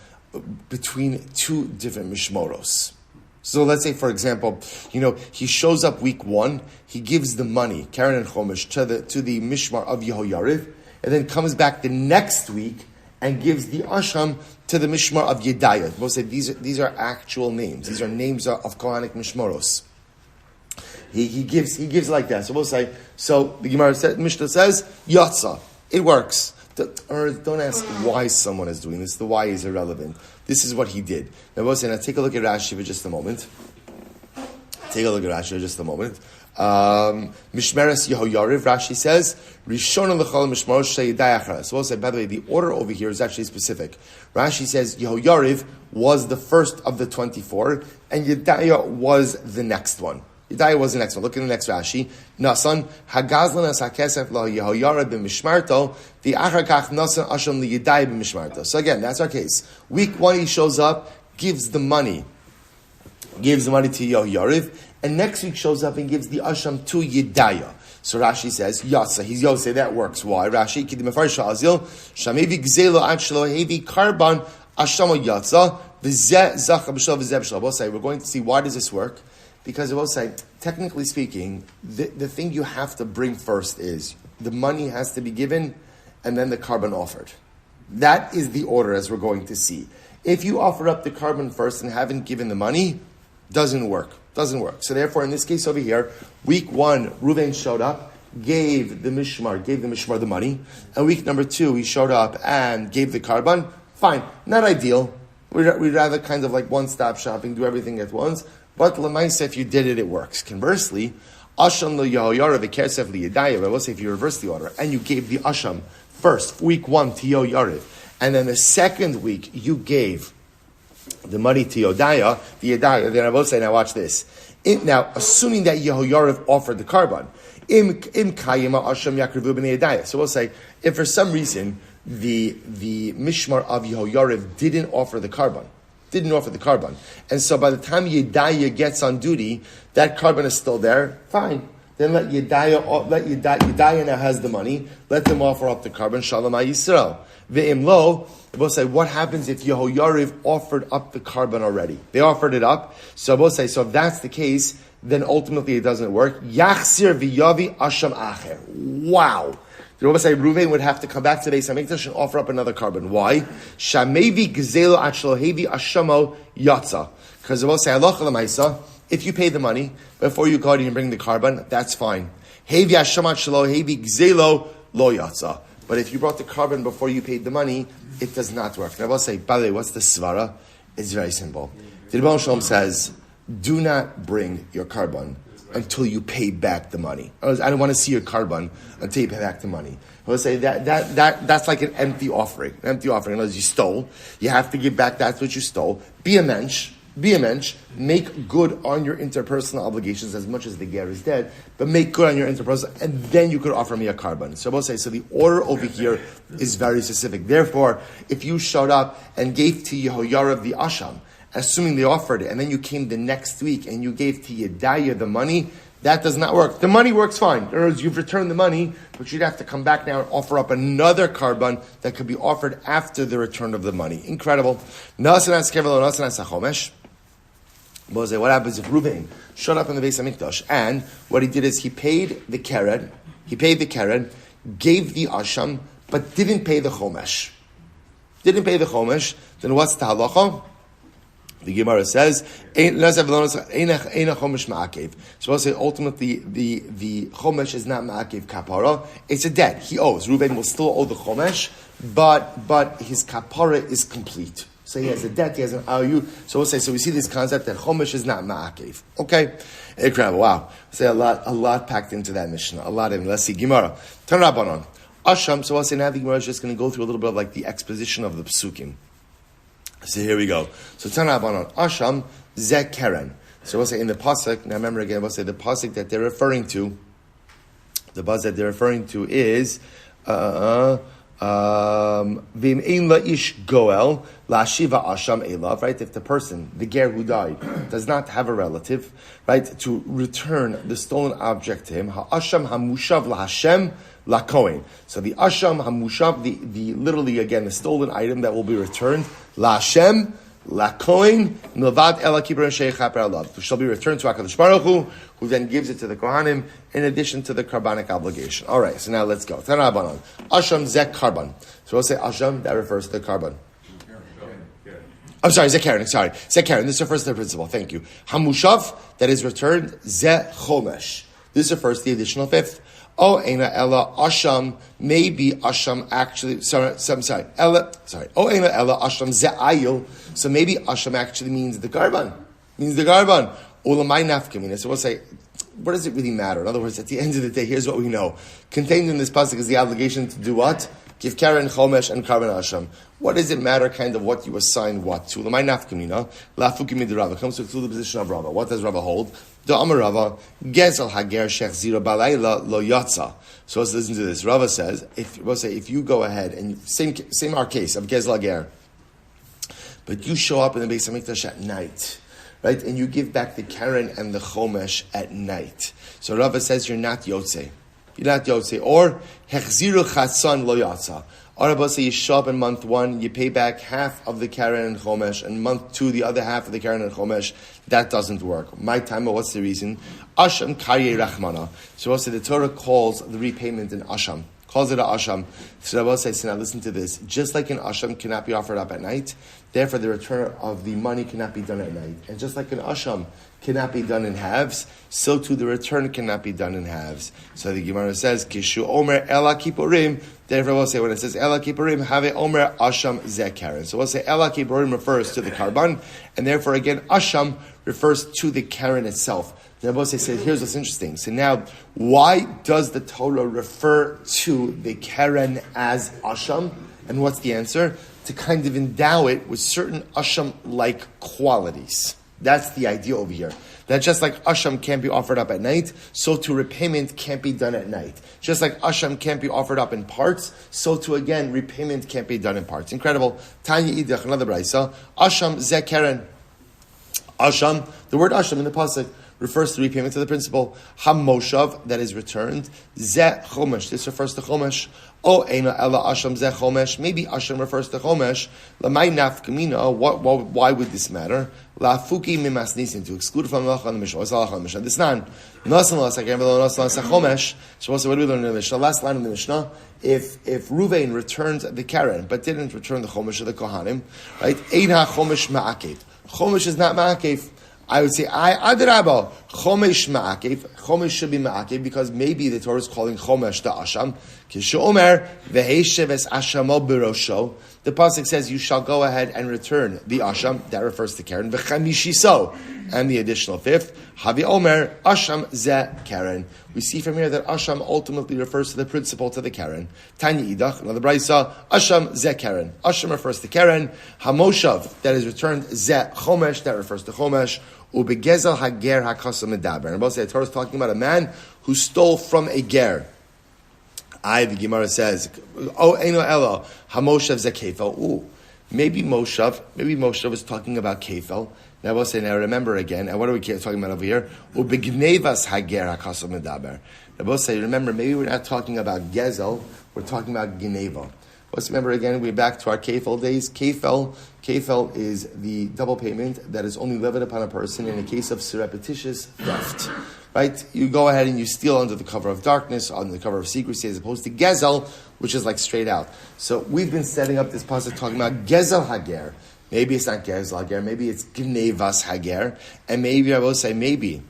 between two different mishmoros? So let's say, for example, he shows up week 1, he gives the money, Karen and Chomesh, to the mishmar of Yehoyariv, and then comes back the next week and gives the asham to the mishmar of Yedayah. We'll say these are actual names. These are names of Kohanic mishmoros. He gives like that. So we'll say, so the Gemara Mishnah says, Yatsa. It works. Don't ask why someone is doing this. The why is irrelevant. This is what he did. Now, we'll say, take a look at Rashi for just a moment. Mishmeres Yehoyariv, Rashi says, Rishon l'chol mishmaros sheyidai achara. So we'll say, by the way, the order over here is actually specific. Rashi says Yehoyariv was the first of the 24, and Yedaya was the next one. Yedaya was the next one. Look at the next Rashi. Nasan hagazlan as hakesef la Yehoyariv b'mishmarto the achar nasan asham li Yedaya b'mishmarto. So again, that's our case. Week 1 he shows up, gives the money to Yehoyariv, and next week shows up and gives the asham to Yedaya. So Rashi says Yatsa. He's Yosef. That works. Why? Rashi kidim mefarsh azil shamevi gzelo achlo hevi karban asham Yatsa v'zeh zacha b'shal v'zeh b'shal. We'll say we're going to see why does this work. Because I will say, technically speaking, the thing you have to bring first is the money has to be given and then the carbon offered. That is the order as we're going to see. If you offer up the carbon first and haven't given the money, doesn't work. So therefore, in this case over here, week 1, Reuven showed up, gave the mishmar the money, and week number 2, he showed up and gave the carbon. Fine, not ideal. We'd rather kind of like one-stop shopping, do everything at once. But l'maisa, if you did it, it works. Conversely, asham lo Yehoyariv v'kersef liyedaya. But we'll say if you reverse the order and you gave the asham first, week 1 to Yehoyariv, and then the second week you gave the money to Yedaya, then I will say, now watch this. Now, assuming that Yehoyariv offered the carbon, im kayima asham yakrivu b'nei Yedaya. So we'll say, if for some reason the mishmar of Yehoyariv didn't offer the carbon, and so by the time Yedaya gets on duty, that carbon is still there, fine. Then let Yedaya now has the money, let them offer up the carbon, Shalom Am Yisroel. Ve'im lo, we'll say, what happens if Yehoyariv offered up the carbon already? They offered it up, so we'll say, so if that's the case, then ultimately it doesn't work. Yachsir v'yavi asham acher. Wow. The Rabbi say Reuven would have to come back to the Beis Hamikdash and offer up another carbon. Why? Shamevi gzelo achlo hevi ashamo yatsa. Because the Rabbi say halacha l'maisa, if you pay the money before you go out and bring the carbon, that's fine. Hevi ashamo achlo hevi gzelo lo yatsa. But if you brought the carbon before you paid the money, it does not work. The Rabbi say, by the way, what's the svara? It's very simple. The Rebbe Shalom says, do not bring your carbon until you pay back the money. I don't want to see your carbon until you pay back the money. I would say that's like an empty offering. An empty offering, unless you stole. You have to give back that's what you stole. Be a mensch. Make good on your interpersonal obligations as much as the ger is dead, but make good on your interpersonal, and then you could offer me a carbon. So I will say, so the order over here is very specific. Therefore, if you showed up and gave to Yehoyariv the asham, assuming they offered it, and then you came the next week and you gave to Yedaya the money, That does not work. The money works fine. In other words, you've returned the money, but you'd have to come back now and offer up another carbon that could be offered after the return of the money. Incredible. What happens if Reuven showed up in the Beis HaMikdash and what he did is he paid the keren, gave the asham, but didn't pay the chomesh? Then what's the halacha? The Gemara says, so we'll say ultimately the chomesh is not ma'akev kapara, it's a debt. He owes. Reuven will still owe the chomesh, but his kapara is complete. So he has a debt, he has an aliyu. So we'll say, so we see this concept that chomesh is not ma'akev. Okay? Incredible. Wow. Say a lot packed into that Mishnah. A lot in. Let's see. Gemara. Turn up on. Asham. So I'll say now the Gemara is just going to go through a little bit of like the exposition of the psukim. So here we go. So Tana Abanon, Asham Zek Keren. So we'll say in the pasuk. Now remember again, we'll say the pasuk that they're referring to. The pasuk that they're referring to is Vim Ein La Ish Goel La Shiva Asham Elav. Right, if the person, the ger who died, does not have a relative, right, to return the stolen object to him, Ha'asham Hamushav La Hashem. La Kohen. So the Asham Hamushav, the literally again the stolen item that will be returned, La Hashem, La Kohen, Milvad Ela Kippur Shei Chaper Alav, who shall be returned to HaKadosh Baruch Hu, who then gives it to the Kohanim in addition to the carbonic obligation. All right, so now let's go. Tanabanan. Asham Zek Karban. So we'll say Asham, that refers to the carbon. I'm sorry, Zekaren, Zekaren, this refers to the principle, thank you. Hamushav, that is returned, Zechomesh. This refers to the additional fifth. Oh, Eina Ella Asham, maybe Asham actually, Oh, Eina Ella Asham Ze'ayil, so maybe Asham actually means the Garban. Ulamai Nafkamina. So we'll say, what does it really matter? In other words, at the end of the day, here's what we know. Contained in this pasuk is the obligation to do what? Give Karen, Chomesh, and Karban Asham. What does it matter kind of what you assign what to? Ulamai Nafkamina, Lafukimi de Rava, comes to the position of Rava. What does Rava hold? The Amar Rava, Gezel Hager Shech Zira Balayla Lo Yatza. So let's listen to this. Rava says, if you go ahead and same our case of Gezel Hager, but you show up in the Beis HaMikdash at night, right, and you give back the Karen and the Chomesh at night. So Rava says you're not Yotze. Or Hechziru Chatzan Lo Yatza. Or Rabbi say you show up in month 1, you pay back half of the Karen and Chomesh, and month 2, the other half of the Karen and Chomesh. That doesn't work. My time, what's the reason? Asham Karye Rachmana. So also the Torah calls the repayment in Asham. Calls it a Asham. So Rabbi says, now listen to this. Just like an Asham cannot be offered up at night, therefore the return of the money cannot be done at night. And just like an Asham cannot be done in halves, so too the return cannot be done in halves. So the Gemara says, Kishu Omer Ela Kippurim. Therefore we'll say when it says Ela Kippurim, have Omer Asham Zekaren. So we'll say Ela Kippurim refers to the Karban, and therefore again Asham refers to the Karen itself. The Rebbe says, here's what's interesting. So now, why does the Torah refer to the Karen as Asham? And what's the answer? To kind of endow it with certain Asham-like qualities. That's the idea over here. That just like Asham can't be offered up at night, so too repayment can't be done at night. Just like Asham can't be offered up in parts, so too again, repayment can't be done in parts. Incredible. Tanya Idach, another brayso. Asham Ze Karen. Asham, the word Asham in the pasuk refers to repayment to the principal. Hamoshav, that is returned. Ze Chomesh, this refers to Chomesh. Oh, Eina Ella Asham Ze Chomesh, maybe Asham refers to Chomesh. Lamai Nafkamina, why would this matter? La Fuki Mimas Nisin, to exclude from Lacha and the Mishnah. What's the Lacha and the Mishnah? This nan. Nasan La Sakam Velo Nasan La Chomesh. So what do we learn in the Mishnah? Last line of the Mishnah. If Reuven returned the Karen, but didn't return the Chomesh of the Kohanim, right? Eina Chomesh Ma'akev. Chomesh is not Ma'akev. I would say, Adrabah, Chomesh Ma'akev. Chomesh should be Ma'akev because maybe the Torah is calling Chomesh the Asham. Kishu Omer, Veheshev es Ashamo Birosho. The pasuk says, you shall go ahead and return the Asham. That refers to Karen. V'chamishiso. And the additional fifth. Havi Omer, Asham Ze Karen. We see from here that Asham ultimately refers to the principle to the Karen. Tanya Idach, another brayso, Asham Ze Karen. Asham refers to Karen. Hamoshav, that is returned, Ze Chomesh, that refers to Chomesh. Ubegezel Hager HaKasam Medaber. And both say the Torah is talking about a man who stole from a ger. The Gemara says, Oh, Eino Elo, Hamoshav Zekefel. maybe Moshav is talking about Kefel. Now we'll say, now remember again, and what are we talking about over here? Ubegnevas hager hakasam medaber. Now we'll say, remember, maybe we're not talking about Gezel, we're talking about Geneva. Let's remember again, we're back to our Kefel days. Kefel is the double payment that is only levied upon a person in a case of surreptitious theft. Right? You go ahead and you steal under the cover of darkness, under the cover of secrecy, as opposed to Gezel, which is like straight out. So we've been setting up this pasuk talking about Gezel Hager. Maybe it's not Gezel Hager, maybe it's Gnevas Hager, and maybe I will say maybe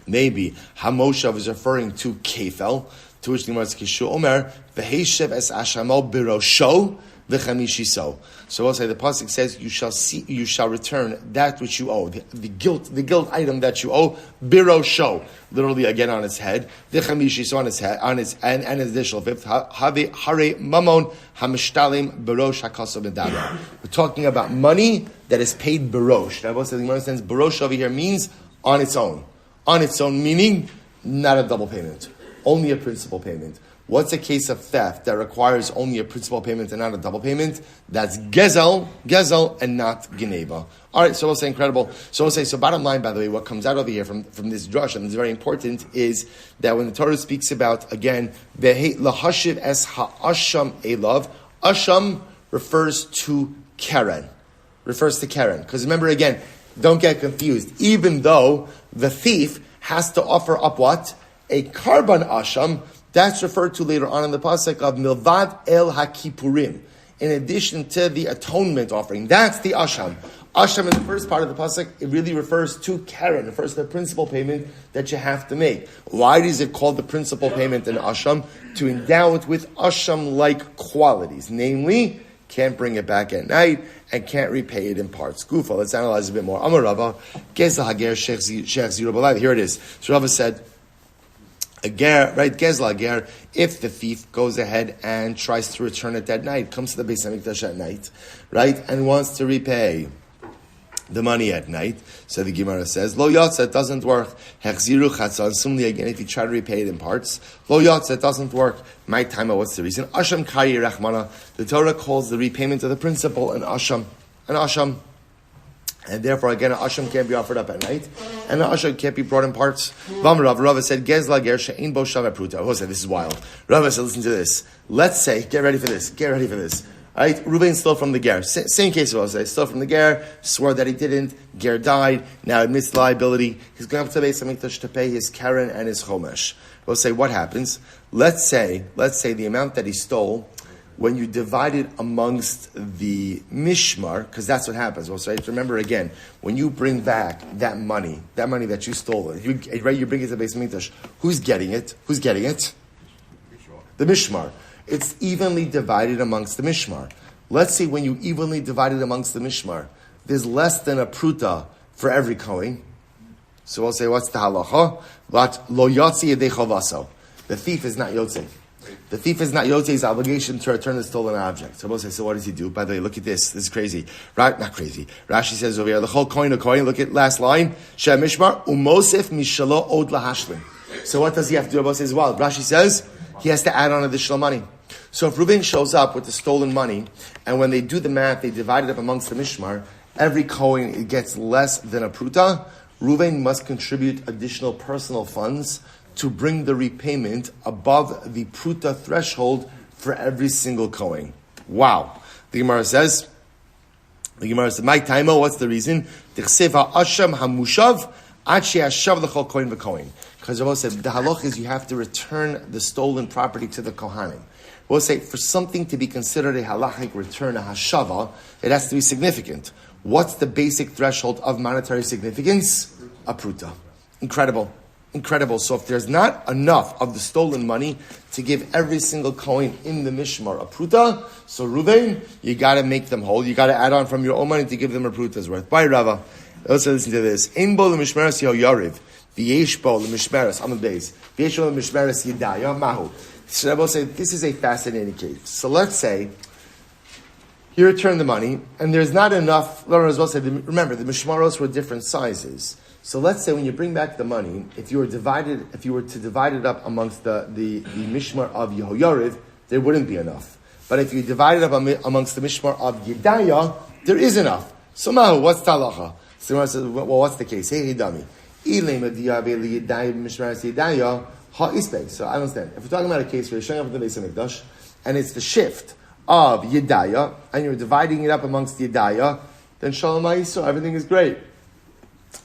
Hamoshav is referring to Kefel, to which the Gemara says, Kishu Omer, V'heishev es Ashamo birosho, v'chamishiso. So we'll say the pasuk says, you shall return that which you owe, the guilt item that you owe, birosho, literally again on its head, v'chamishiso on its head, and an additional fifth, hare mamon hamishtalim birosh hakaso b'daber. We're talking about money that is paid birosh. Now we'll say the Gemara says, birosh over here means on its own. On its own, meaning not a double payment. Only a principal payment. What's a case of theft that requires only a principal payment and not a double payment? That's gezel, and not geneva. All right, so we'll say incredible. So we'll say, so bottom line, by the way, what comes out over here from this drush, and it's very important, is that when the Torah speaks about, again, lahashiv es ha'asham elav, asham refers to Karen. Because remember again, don't get confused. Even though the thief has to offer up what? A karban asham, that's referred to later on in the pasuk of milvad el hakipurim. In addition to the atonement offering, that's the asham. Asham in the first part of the pasuk, it really refers to Karen, it refers to the principal payment that you have to make. Why is it called the principal payment in asham? To endow it with asham-like qualities, namely, can't bring it back at night, and can't repay it in parts. Gufa, let's analyze a bit more. Amar Rava, Gezel Hager Sheikh Zero Balayla. Here it is. So Rava said, Gezel Hager, if the thief goes ahead and tries to return it that night, comes to the Beis HaMikdash at night, right, and wants to repay the money at night, so the Gemara says, Lo Yotza, it doesn't work. Hechziru Chatzon, similarly again, if you try to repay it in parts, Lo Yotza, it doesn't work. My time, what's the reason? Asham Kari Rachmana, the Torah calls the repayment of the principal an Asham. And therefore, again, an Asham can't be offered up at night, and an Asham can't be brought in parts. Rava said, Gezla Ger She'in Bo Shav Pruta. Who said, this is wild. Rava said, listen to this. Let's say, get ready for this. All right, Reuven stole from the ger. Same case of us. Stole from the ger, swore that he didn't. Ger died. Now admits liability. He's going up to the Beis HaMikdash to pay his Karen and his Chomesh. We'll say what happens. Let's say the amount that he stole, when you divide it amongst the mishmar, because that's what happens. We'll say, remember again, when you bring back that money that you stole, you bring it to the Beis HaMikdash. Who's getting it? The mishmar. It's evenly divided amongst the mishmar. Let's say when you evenly divide it amongst the mishmar, there's less than a pruta for every kohen. So we'll say, what's the halacha? Lo yotzi yedei chovaso. The thief is not yotze. The thief is not yotze's obligation to return the stolen object. So we'll say, so what does he do? By the way, look at this. This is crazy. Right? Not crazy. Rashi says over here, the whole kohen of kohen, look at last line. Sheh mishmar, umosef mishalo od lahashlim. So what does he have to do about as well? Rashi says, he has to add on additional money. So if Reuven shows up with the stolen money, and when they do the math, they divide it up amongst the mishmar, every kohen gets less than a pruta, Reuven must contribute additional personal funds to bring the repayment above the pruta threshold for every single kohen. Wow. The Gemara says, my taimo, what's the reason? Because Rabbi said, the halach is you have to return the stolen property to the kohanim. We'll say, for something to be considered a halachic return, a hashava, it has to be significant. What's the basic threshold of monetary significance? A pruta. Incredible. So if there's not enough of the stolen money to give every single kohen in the mishmar a pruta, so Reuven, you got to make them whole. You got to add on from your own money to give them a pruta's worth. Bye, Rava. Also listen to this. Ein bo l'mishmeres yariv. V'yesh bo l'mishmeres amud beis. V'yesh bo l'mishmeres yidaya mahu. So I will say, this is a fascinating case. So let's say, you return the money, and there's not enough, remember, the mishmaros were different sizes. So let's say when you bring back the money, if you were to divide it up amongst the mishmar of Yehoyariv, there wouldn't be enough. But if you divide it up amongst the mishmar of Yedaya, there is enough. So Mahu, what's talacha? So the Gemara says, well, what's the case? Hey, Hidami. So I understand. If we're talking about a case where you're showing up at the Beis HaMikdash, and it's the shift of Yedaya, and you're dividing it up amongst Yedaya, then Shalom Yisrael, everything is great.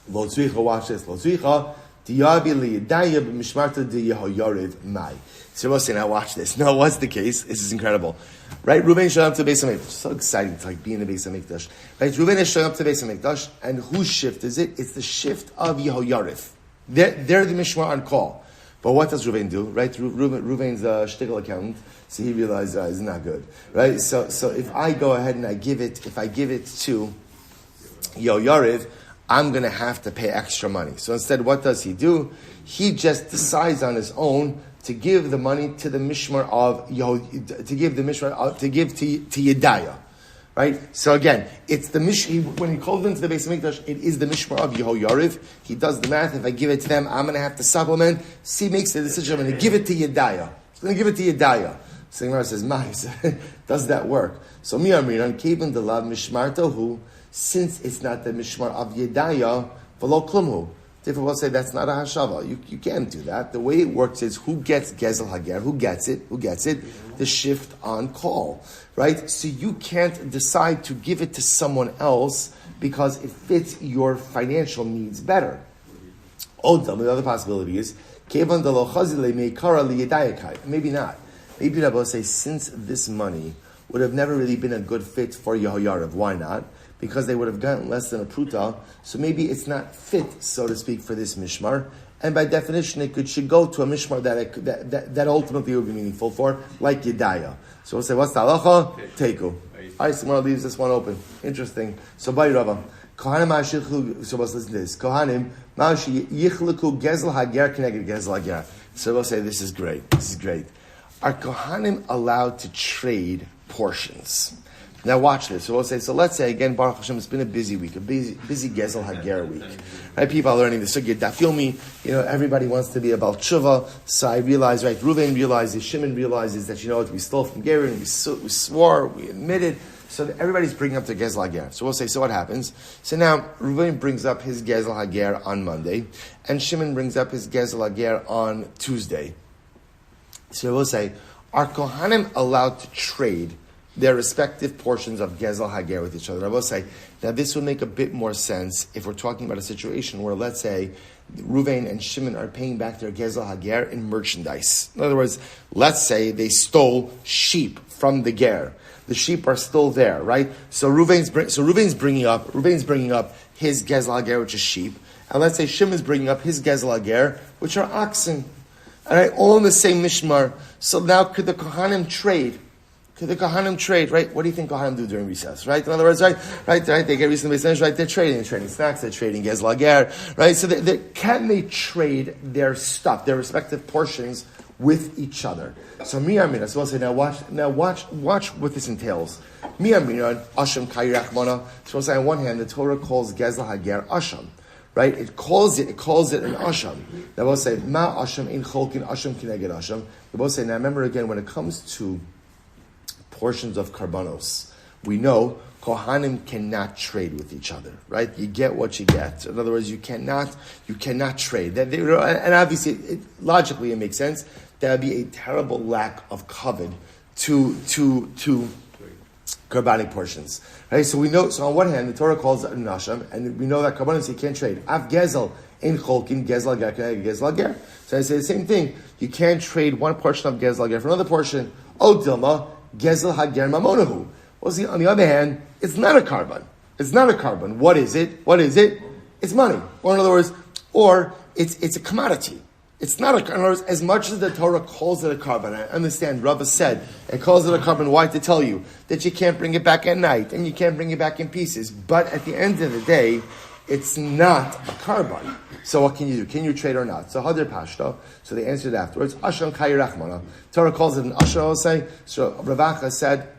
Lo tzricha, watch this. Lo tzricha, diyavi liyedaya b'mishmarta diyahoyariv mai. So we'll say, now watch this. No, what's the case? This is incredible. Right? Reuven showed up to the Beis HaMikdash. So exciting to be in the Beis HaMikdash. Right? Reuven is showing up to the Beis HaMikdash, and whose shift is it? It's the shift of Yehoyariv. They're the mishmar on call. But what does Reuven do? Right? Reuven's a shtickle accountant, so he realized it's not good. Right? So if I go ahead and I give it to Yehoyariv, I'm going to have to pay extra money. So instead, what does he do? He just decides on his own to give the money to the mishmar of to give to Yedaya, right? So again, it's the when he calls into the Beis HaMikdash, it is the mishmar of Yehoyariv. He does the math. If I give it to them, I'm going to have to supplement. So he makes the decision. I'm going to give it to Yedaya. He's going to give it to Yedaya. So the Gemara says, does that work? So mi amiran kevin the lav mishmarta who, since it's not the mishmar of Yedaya, v'lo klumhu. Different will say that's not a hashava. You can't do that. The way it works is who gets gezel hager? Who gets it? The shift on call, right? So you can't decide to give it to someone else because it fits your financial needs better. The other possibility is maybe not. Maybe Rabbi will say, since this money would have never really been a good fit for Yehoyariv. Why not? Because they would have gotten less than a pruta, so maybe it's not fit, so to speak, for this mishmar. And by definition, it should go to a mishmar that ultimately would be meaningful for, like Yedaya. So we'll say, what's the halacha? Teiku. All right, someone leaves this one open. Interesting. So by Rava, Kohanim ma'ashichu. So let's listen to this. Kohanim ma'ashi yichleku gezel hager keneged gezel hager. So we'll say, this is great. Are Kohanim allowed to trade portions? Now watch this. So we'll say, so let's say again, Baruch Hashem, it's been a busy week, a busy Gezel Hager week. Right? People are learning the sugya Daf Yomi. Everybody wants to be a Baal Tshuva. So I realize, right? Reuven realizes, Shimon realizes that we stole from Ger and we swore, we admitted. So everybody's bringing up their Gezel Hager. So we'll say, so what happens? So now Reuven brings up his Gezel Hager on Monday, and Shimon brings up his Gezel Hager on Tuesday. So we'll say, are Kohanim allowed to trade their respective portions of Gezel Hager with each other? I will say, now this would make a bit more sense if we're talking about a situation where, let's say, Reuven and Shimon are paying back their Gezel Hager in merchandise. In other words, let's say they stole sheep from the Ger. The sheep are still there, right? So Reuven's bringing up his Gezel Hager, which is sheep, and let's say Shimon's bringing up his Gezel Hager, which are oxen. All right, all in the same mishmar. So now, could the Kohanim trade? Right? What do you think Kohanim do during recess, right? In other words, right? They get recently business, right? They're trading snacks, they're trading Gezel Hager, right? So can they trade their stuff, their respective portions with each other? So Miyamina, so we'll say, now watch what this entails. Miyamina, Asham Kairachmana. So we'll say, on one hand, the Torah calls Gezel Hager Asham. Right? It calls it an asham. Now we'll say, ma asham in cholkin asham kineged asham. We'll say, now remember again, when it comes to portions of karbanos, we know Kohanim cannot trade with each other, right? You get what you get. In other words, you cannot trade. And obviously, logically, it makes sense. That would be a terrible lack of kavod to karbonic portions, right? So we know. So on one hand, the Torah calls it an asham, and we know that karbanos you can't trade. Av gezel in cholkin gezel hager. So I say the same thing. You can't trade one portion of gezel hager for another portion. Oh dilma gezel hager mamonahu. Well, on the other hand, it's not a carbon. What is it? It's money, or in other words, it's a commodity. It's not in other words, as much as the Torah calls it a carbon, I understand, Rabbi said, it calls it a carbon, why? To tell you that you can't bring it back at night, and you can't bring it back in pieces. But at the end of the day, it's not a carbon. So what can you do? Can you trade or not? So Hadir Pashto, so they answered afterwards, Asham Kairachmana. Torah calls it an Asham, I'll say. So Ravacha said,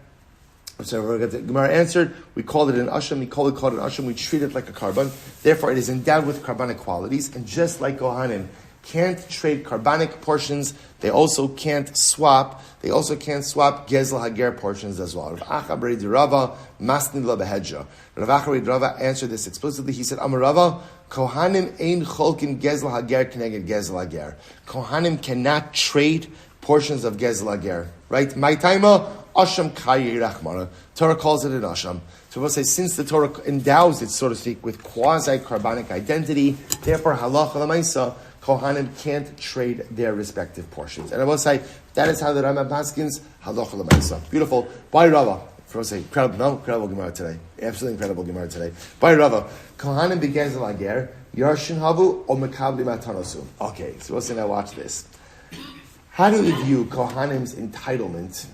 so the Gemara answered, we called it an asham, we called it an asham, we treat it like a carbon. Therefore, it is endowed with carbonic qualities, and just like Kohanim can't trade carbonic portions. They also can't swap Gezel Hager portions as well. Rav Acha B'rei Rava Masni La Behedja. Rav Acha B'rei Rava answered this explicitly. He said, Amar Rava, Kohanim ein cholkin Gezel Hager keneged Gezel Hager. Kohanim cannot trade portions of Gezel Hager. Right? My taima Asham Kayi Rachmana. Torah calls it an Asham. So we'll say, since the Torah endows it, so to speak, with quasi-carbonic identity, therefore, halacha l'maisa, Kohanim can't trade their respective portions. And I will say, that is how the Rambam paskins, halacha l'maisa. Beautiful. By Rava. For us say, incredible Gemara today. Absolutely incredible Gemara today. By Rava. Kohanim begezel hager, yarshin havu, or mekabli matanosu. Okay, so we'll say, now watch this. How do we view Kohanim's entitlement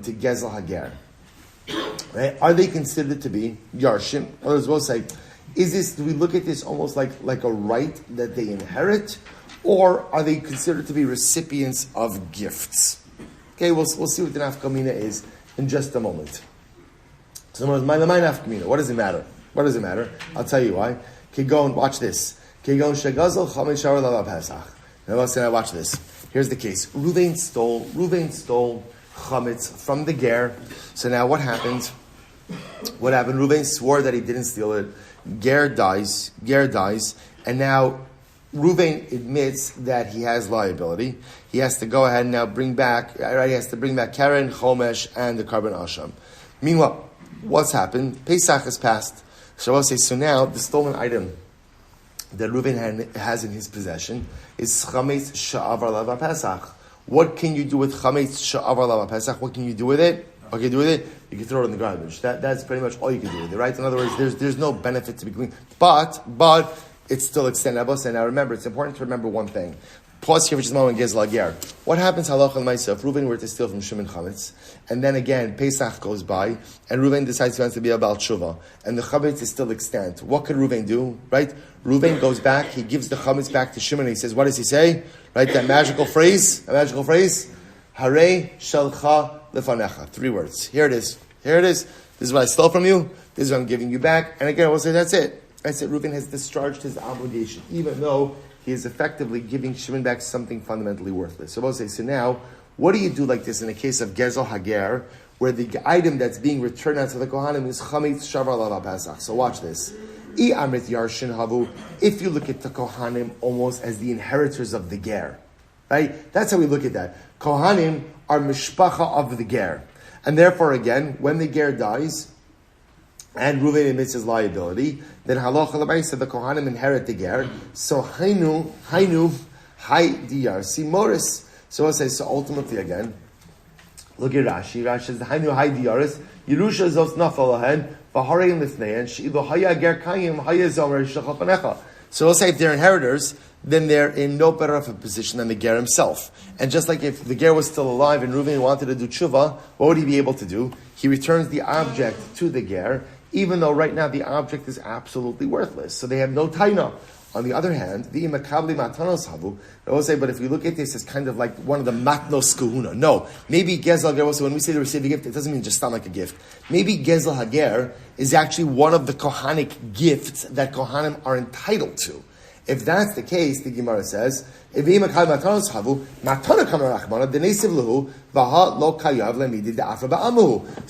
to gezel hager? Right? Are they considered to be yarshim? Others will say, do we look at this almost like a right that they inherit, or are they considered to be recipients of gifts? Okay, we'll see what the nafkamina is in just a moment. Someone goes, my nafkamina, what does it matter? I'll tell you why. Kigon, watch this. Kigon shegazal chametz shara lava pesach. Now watch this. Here's the case. Ruvain stole chametz from the ger. So now what happened? Ruvain swore that he didn't steal it. Ger dies, and now Ruvain admits that he has liability. He has to go ahead and now bring back Karen, Chomesh, and the Karban Asham. Meanwhile, what's happened? Pesach has passed. So I'll say, so now the stolen item that Ruvain has in his possession is chametz sha'avar lava Pesach. What can you do with chametz sha'avar lava Pesach? What can you do with it? Okay, do with it? You can throw it in the garbage. That's pretty much all you can do with it, right? In other words, there's no benefit to be clean. But it's still extendable. And now remember, it's important to remember one thing. Pause here, which is moment Gezel Hager. What happens halacha l'maisa if Reuven were to steal from Shimon chametz, and then again Pesach goes by, and Reuven decides he wants to be a Baal Tshuva, and the chametz is still extant? What could Reuven do? Right? Reuven goes back. He gives the chametz back to Shimon. And he says, "What does he say? Right? That magical phrase. Harei shalcha lefanecha. 3 words. Here it is. This is what I stole from you. This is what I'm giving you back. And again, I will say that's it. Reuven has discharged his obligation, even though he is effectively giving Shimon back something fundamentally worthless. So we'll say, so now, what do you do like this in a case of Gezel Hager, where the item that's being returned out to the Kohanim is chametz shavar lava Pesach? So watch this. If you look at the Kohanim almost as the inheritors of the ger, right? That's how we look at that. Kohanim are mishpacha of the ger. And therefore, again, when the ger dies, and Reuven admits his liability, then halacha l'maisa the Kohanim inherit the ger. So Hy'd Moris. So I'll say, so ultimately again, look at Rashi. Rashi says, Hy'd Yaris, Yerusha zos nafal lahen, v'hareim lifnein, she'ilu haya ger kayim, haya zomer shachal panecha. So we'll say if they're inheritors, then they're in no better of a position than the ger himself. And just like if the ger was still alive and Reuven wanted to do tshuva, what would he be able to do? He returns the object to the ger, even though right now the object is absolutely worthless. So they have no taina. On the other hand, the imakabli matanos havu, I will say, but if we look at this as kind of like one of the matnos kahuna. No, maybe Gezel Hager, also when we say to receive a gift, it doesn't mean just sound like a gift. Maybe Gezel Hager is actually one of the Kohanic gifts that Kohanim are entitled to. If that's the case, the Gemara says, if so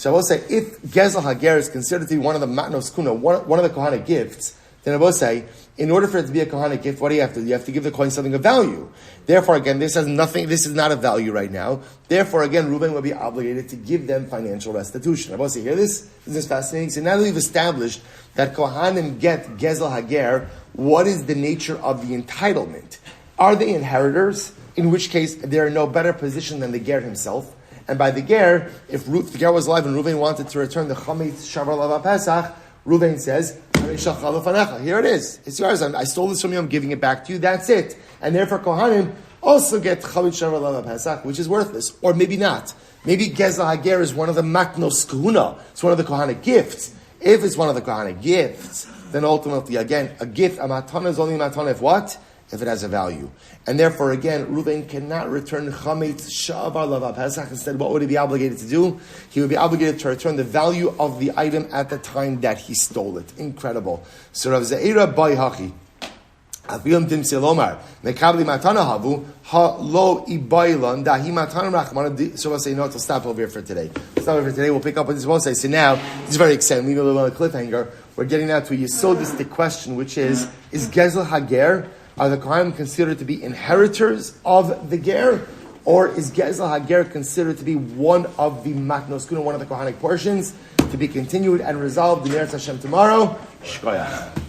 I will say, if Gezel Hager is considered to be one of the matnos kuna, one of the Kohanic gifts, then I will say, in order for it to be a Kohanic gift, what do you have to do? You have to give the Kohen something of value. Therefore, again, this has nothing, this is not of value right now. Therefore, again, Reuven will be obligated to give them financial restitution. I will say, hear this? Isn't this fascinating? So now that we've established that Kohanim get Gezel Hager, what is the nature of the entitlement? Are they inheritors? In which case, they're in no better position than the ger himself. And by the ger, if the ger was alive and Reuven wanted to return the chametz shavar lava Pesach, Reuven says, here it is. It's yours. I stole this from you. I'm giving it back to you. That's it. And therefore, Kohanim also get chametz shavar lava Pesach, which is worthless. Or maybe not. Maybe Gezel Hager is one of the matnos kahuna. It's one of the Kohanic gifts. If it's one of the Kohanic gifts, then ultimately, again, a gift, a matana is only a matana if what? If it has a value. And therefore, again, Reuven cannot return chametz shavar lava Pesach. Instead, what would he be obligated to do? He would be obligated to return the value of the item at the time that he stole it. Incredible. So Rav Ze'ira bai hachi. Afiyom tim silomar mekabli matana havu ha lo ibaylan dahi matana rachmana. So we'll say no. To stop over here for today. Stop over for today. We'll pick up on this. We'll say so. Now this is very exciting. Leave a little on a cliffhanger. We're getting now to a yesodistic question, which is gezel hager? Are the kohanim considered to be inheritors of the ger, or is gezel hager considered to be one of the matnos kuna, one of the kohanic portions, to be continued and resolved in Eretz Hashem tomorrow? Shkoyach.